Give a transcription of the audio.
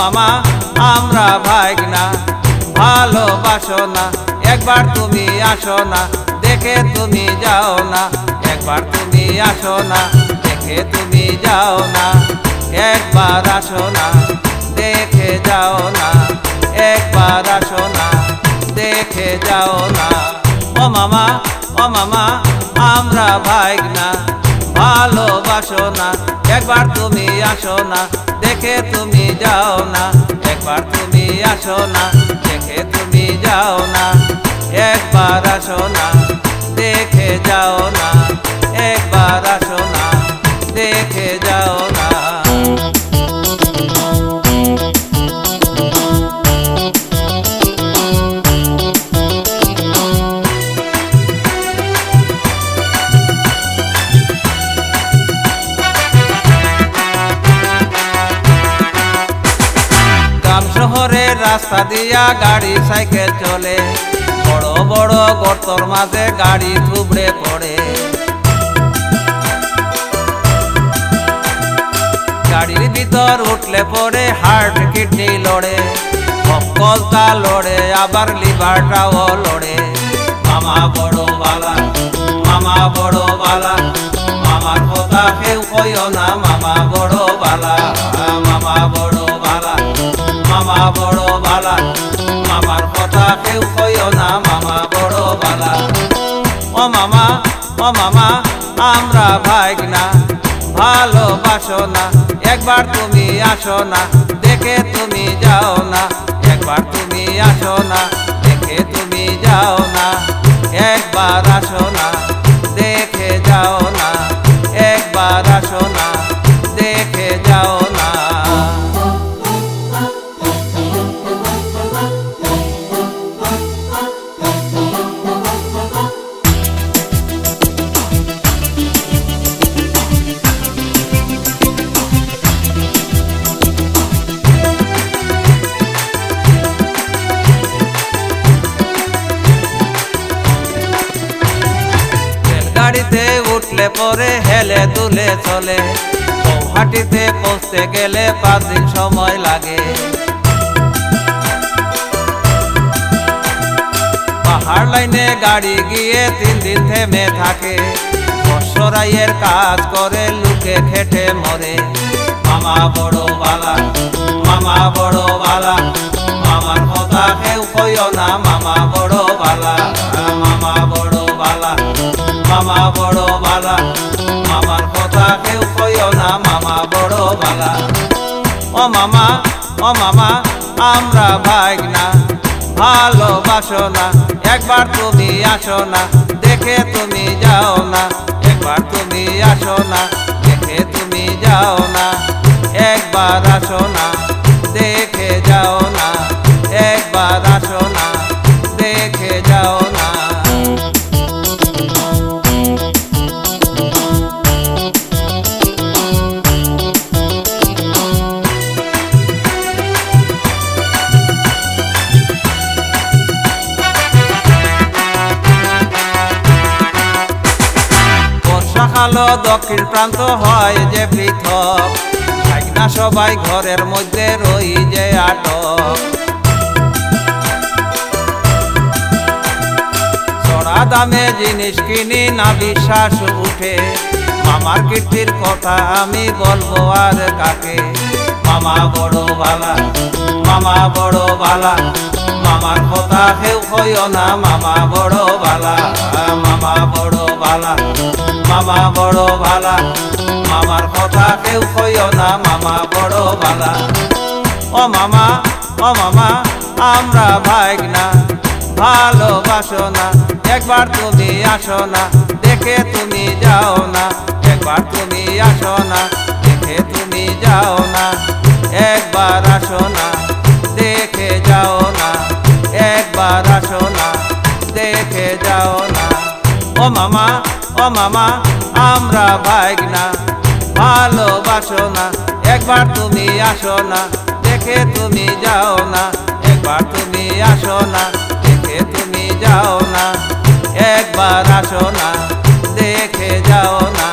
মামা আমরা ভাইগনা ভালোবাসো না, একবার তুমি আসো না, দেখে তুমি যাও না, একবার তুমি আসো না, দেখে তুমি যাও না, একবার আসো না, দেখে যাও না, একবার আসো না, দেখে যাও না। ও মামা আমরা ভাইগনা ভালোবাসো না, একবার তুমি আসো না, দেখে তুমি যাও না, একবার তুমি আসো না, দেখে তুমি যাও না, একবার আসো না, দেখে যাও না, একবার আসো না, দেখে যাও না। শহরের রাস্তা দিয়া গাড়ি সাইকেল চলে, বড় বড় গর্তর মাঝে গাড়ি থুবড়ে পড়ে, গাড়ির ভিতর উঠলে পরে হার্ট কিডনি লড়ে, কলতা লড়ে, আবার লিভারটাও লড়ে। মামা বড় বালা, মামা বড় বালা, মামার কথা কেউ কইও না, মামা বড় বালা, মামা বড় বালা, মামা বড় বালা, মামার কথা কেউ কইও না, মামা বড় বালা। ও মামা আমরা ভাইগনা ভালোবাসো না, একবার তুমি আসো না, দেখে তুমি যাও না, একবার তুমি আসো না, দেখে তুমি যাও না, একবার আসো না, দেখে যাও না, একবার আসো না, দেখে যাও না। গাড়িতে উঠলে পরে হেলে দুলে চলে, গৌহাটিতে পৌঁছতে গেলে 5 দিন সময় লাগে, পাহাড় লাইনে গাড়ি গিয়ে 3 দিন থেমে থাকে, বর্ষরাইয়ের কাজ করে লুকে খেটে মরে। মামা বড় বালা, মামা বড় বালা, মামার কথা কেউ কইও না, মামা বড় বালা, মামা বড় বালা, মামা বড় বালা, মামার কথা কেউ কইও না, মামা বড় বালা। ও মামা আমরা ভাইগনা ভালোবাসো না, একবার তুমি আসো না, দেখে তুমি যাও না, একবার তুমি আসো না, দেখে তুমি যাও না, একবার আসো না, দেখে যাও না, একবার আসো না, দেখে যাও না। বর্ষাকালো দক্ষিণ প্রান্ত হয় যে পৃথক, ভাইগনা সবাই ঘরের মধ্যে রই যে আটক, চড়া দামে জিনিস কিনি না বিশ্বাস উঠে, মামার কীর্তির কথা আমি বলবো আর কাকে। মামা বড় বালা, মামা বড় বালা, মামার কথা কেউ কইও না, মামা বড় বালা, মামা বড় বালা, মামা বড় বালা, মামার কথা কেউ কইও না, মামা বড় বালা। ও মামা আমরা ভাইগনা ভালোবাসো না, একবার তুমি আসো না, দেখে তুমি যাও না, একবার তুমি আসো না, দেখে তুমি যাও না, একবার আসো না, দেখে যাও না, একবার আসো না, দেখে যাও না। ও মামা আমরা ভাইগনা ভালোবাসো না, একবার তুমি আসো না, দেখে তুমি যাও না, একবার তুমি আসো না, দেখে তুমি যাও না, একবার আসো না, দেখে যাও না।